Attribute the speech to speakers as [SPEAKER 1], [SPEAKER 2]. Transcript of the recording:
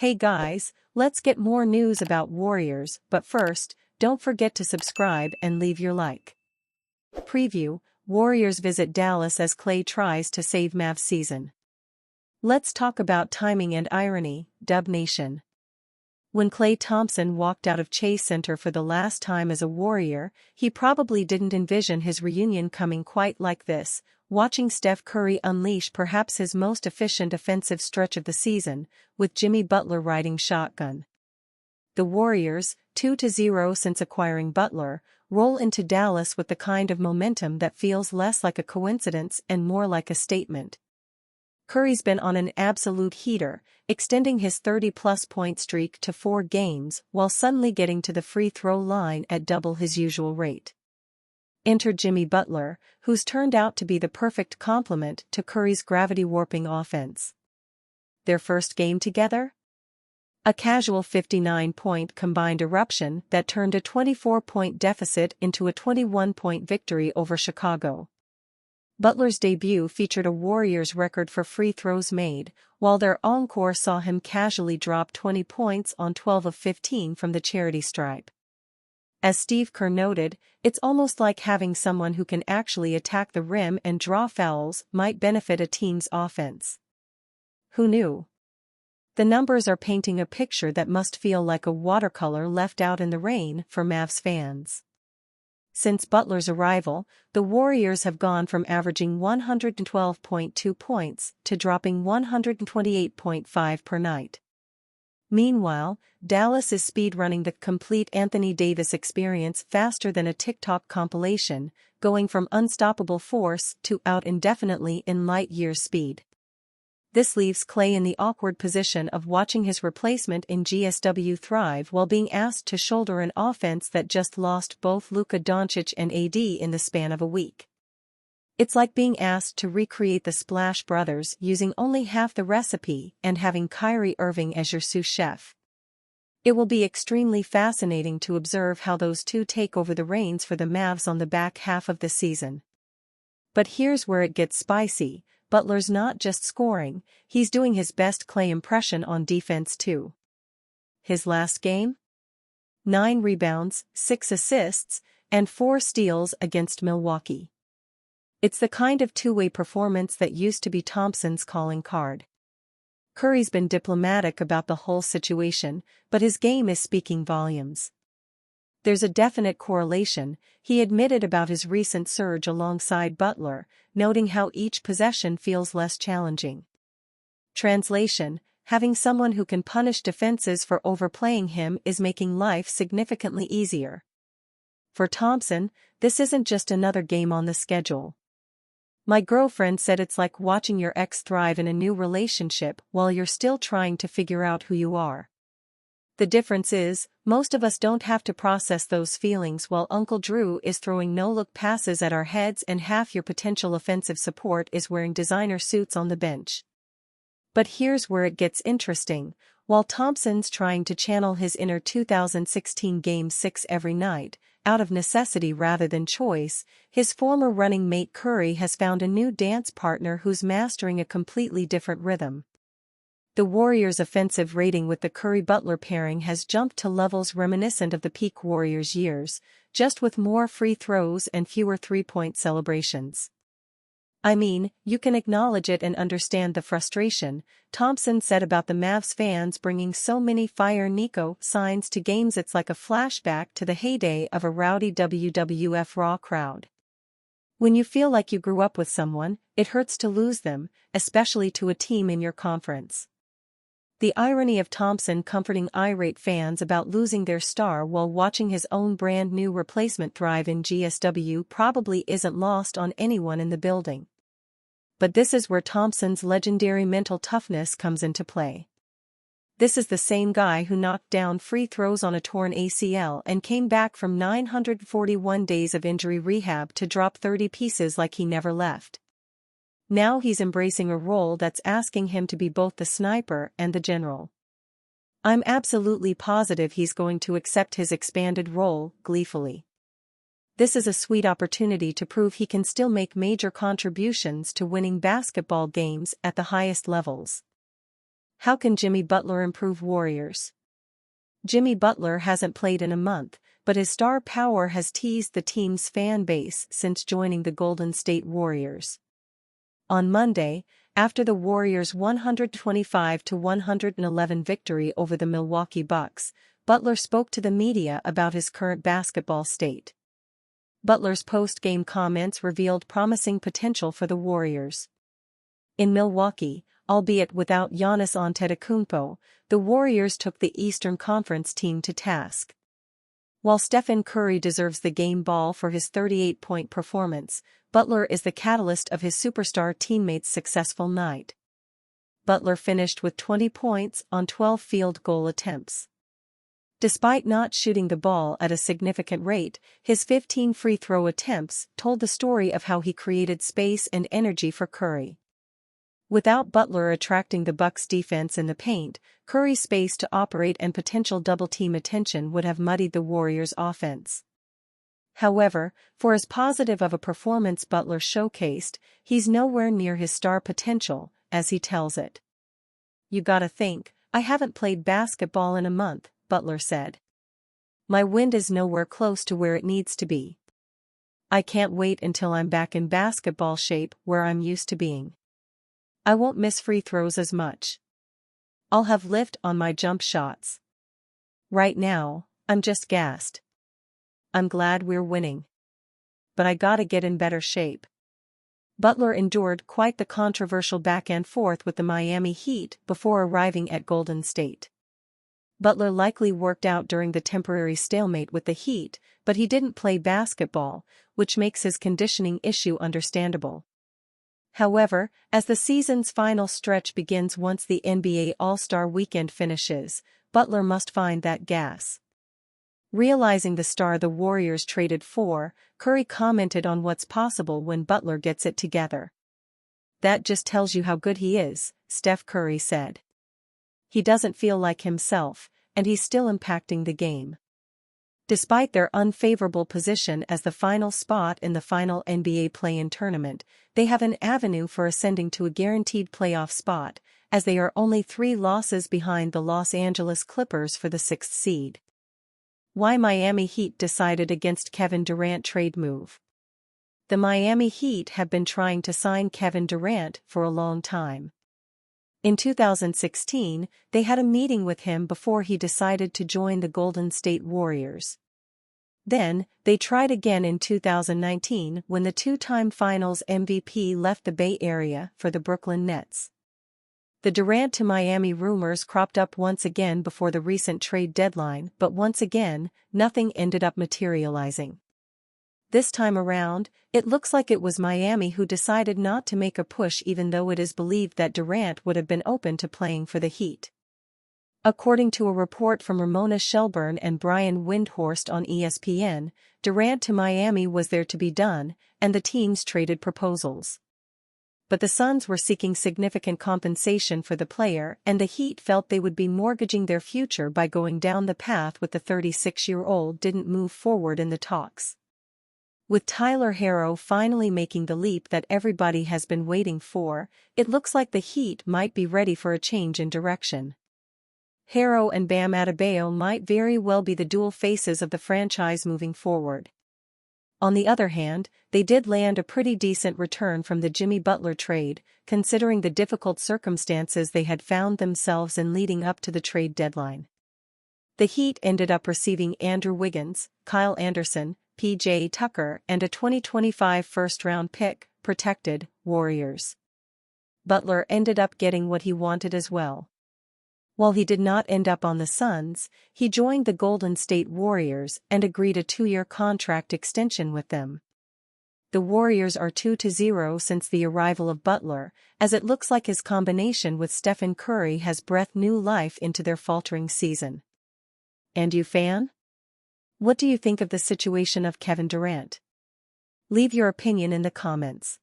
[SPEAKER 1] Hey guys, let's get more news about Warriors, but first, don't forget to subscribe and leave your like. Preview: Warriors visit Dallas as Klay tries to save Mavs season. Let's talk about timing and irony, Dub Nation. When Klay Thompson walked out of Chase Center for the last time as a Warrior, he probably didn't envision his reunion coming quite like this, watching Steph Curry unleash perhaps his most efficient offensive stretch of the season, with Jimmy Butler riding shotgun. The Warriors, 2-0 since acquiring Butler, roll into Dallas with the kind of momentum that feels less like a coincidence and more like a statement. Curry's been on an absolute heater, extending his 30-plus point streak to 4 games while suddenly getting to the free throw line at double his usual rate. Enter Jimmy Butler, who's turned out to be the perfect complement to Curry's gravity-warping offense. Their first game together? A casual 59-point combined eruption that turned a 24-point deficit into a 21-point victory over Chicago. Butler's debut featured a Warriors record for free throws made, while their encore saw him casually drop 20 points on 12 of 15 from the charity stripe. As Steve Kerr noted, it's almost like having someone who can actually attack the rim and draw fouls might benefit a team's offense. Who knew? The numbers are painting a picture that must feel like a watercolor left out in the rain for Mavs fans. Since Butler's arrival, the Warriors have gone from averaging 112.2 points to dropping 128.5 per night. Meanwhile, Dallas is speedrunning the complete Anthony Davis experience faster than a TikTok compilation, going from unstoppable force to out indefinitely in light years speed. This leaves Klay in the awkward position of watching his replacement in GSW thrive while being asked to shoulder an offense that just lost both Luka Doncic and AD in the span of a week. It's like being asked to recreate the Splash Brothers using only half the recipe and having Kyrie Irving as your sous chef. It will be extremely fascinating to observe how those two take over the reins for the Mavs on the back half of the season. But here's where it gets spicy: Butler's not just scoring, he's doing his best Klay impression on defense too. His last game? 9 rebounds, 6 assists, and 4 steals against Milwaukee. It's the kind of two-way performance that used to be Thompson's calling card. Curry's been diplomatic about the whole situation, but his game is speaking volumes. There's a definite correlation, he admitted about his recent surge alongside Butler, noting how each possession feels less challenging. Translation: having someone who can punish defenses for overplaying him is making life significantly easier. For Thompson, this isn't just another game on the schedule. My girlfriend said it's like watching your ex thrive in a new relationship while you're still trying to figure out who you are. The difference is, most of us don't have to process those feelings while Uncle Drew is throwing no-look passes at our heads and half your potential offensive support is wearing designer suits on the bench. But here's where it gets interesting: while Thompson's trying to channel his inner 2016 Game 6 every night, out of necessity rather than choice, his former running mate Curry has found a new dance partner who's mastering a completely different rhythm. The Warriors' offensive rating with the Curry-Butler pairing has jumped to levels reminiscent of the peak Warriors years, just with more free throws and fewer three-point celebrations. I mean, you can acknowledge it and understand the frustration, Thompson said about the Mavs fans bringing so many Fire Nico signs to games. It's like a flashback to the heyday of a rowdy WWF Raw crowd. When you feel like you grew up with someone, it hurts to lose them, especially to a team in your conference. The irony of Thompson comforting irate fans about losing their star while watching his own brand-new replacement thrive in GSW probably isn't lost on anyone in the building. But this is where Thompson's legendary mental toughness comes into play. This is the same guy who knocked down free throws on a torn ACL and came back from 941 days of injury rehab to drop 30 pieces like he never left. Now he's embracing a role that's asking him to be both the sniper and the general. I'm absolutely positive he's going to accept his expanded role gleefully. This is a sweet opportunity to prove he can still make major contributions to winning basketball games at the highest levels. How can Jimmy Butler improve Warriors? Jimmy Butler hasn't played in a month, but his star power has teased the team's fan base since joining the Golden State Warriors. On Monday, after the Warriors' 125-111 victory over the Milwaukee Bucks, Butler spoke to the media about his current basketball state. Butler's post-game comments revealed promising potential for the Warriors. In Milwaukee, albeit without Giannis Antetokounmpo, the Warriors took the Eastern Conference team to task. While Stephen Curry deserves the game ball for his 38-point performance, Butler is the catalyst of his superstar teammates' successful night. Butler finished with 20 points on 12 field goal attempts. Despite not shooting the ball at a significant rate, his 15 free throw attempts told the story of how he created space and energy for Curry. Without Butler attracting the Bucks' defense in the paint, Curry's space to operate and potential double-team attention would have muddied the Warriors' offense. However, for as positive of a performance Butler showcased, he's nowhere near his star potential, as he tells it. "You gotta think, I haven't played basketball in a month," Butler said. "My wind is nowhere close to where it needs to be. I can't wait until I'm back in basketball shape where I'm used to being. I won't miss free throws as much. I'll have lift on my jump shots. Right now, I'm just gassed. I'm glad we're winning. But I gotta get in better shape." Butler endured quite the controversial back and forth with the Miami Heat before arriving at Golden State. Butler likely worked out during the temporary stalemate with the Heat, but he didn't play basketball, which makes his conditioning issue understandable. However, as the season's final stretch begins once the NBA All-Star Weekend finishes, Butler must find that gas. Realizing the star the Warriors traded for, Curry commented on what's possible when Butler gets it together. "That just tells you how good he is," Steph Curry said. "He doesn't feel like himself, and he's still impacting the game." Despite their unfavorable position as the final spot in the final NBA play-in tournament, they have an avenue for ascending to a guaranteed playoff spot, as they are only 3 losses behind the Los Angeles Clippers for the 6th seed. Why Miami Heat decided against Kevin Durant trade move. The Miami Heat have been trying to sign Kevin Durant for a long time. In 2016, they had a meeting with him before he decided to join the Golden State Warriors. Then, they tried again in 2019 when the 2-time Finals MVP left the Bay Area for the Brooklyn Nets. The Durant to Miami rumors cropped up once again before the recent trade deadline, but once again, nothing ended up materializing. This time around, it looks like it was Miami who decided not to make a push even though it is believed that Durant would have been open to playing for the Heat. According to a report from Ramona Shelburne and Brian Windhorst on ESPN, Durant to Miami was there to be done, and the teams traded proposals. But the Suns were seeking significant compensation for the player, and the Heat felt they would be mortgaging their future by going down the path with the 36-year-old didn't move forward in the talks. With Tyler Herro finally making the leap that everybody has been waiting for, it looks like the Heat might be ready for a change in direction. Herro and Bam Adebayo might very well be the dual faces of the franchise moving forward. On the other hand, they did land a pretty decent return from the Jimmy Butler trade, considering the difficult circumstances they had found themselves in leading up to the trade deadline. The Heat ended up receiving Andrew Wiggins, Kyle Anderson, P.J. Tucker and a 2025 first-round pick, protected Warriors. Butler ended up getting what he wanted as well. While he did not end up on the Suns, he joined the Golden State Warriors and agreed a 2-year contract extension with them. The Warriors are 2-0 since the arrival of Butler, as it looks like his combination with Stephen Curry has breathed new life into their faltering season. And you fan? What do you think of the situation of Kevin Durant? Leave your opinion in the comments.